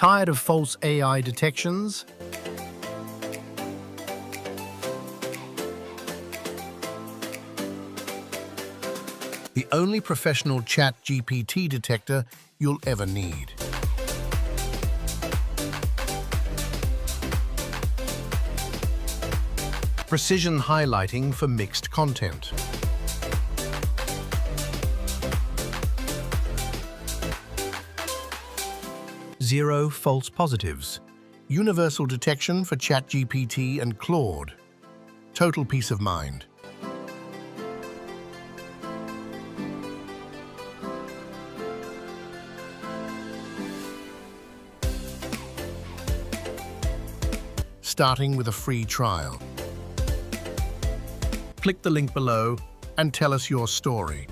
Tired of false AI detections? The only professional ChatGPT detector you'll ever need. Precision highlighting for mixed content. Zero false positives. Universal detection for ChatGPT and Claude. Total peace of mind. Starting with a free trial. Click the link below and tell us your story.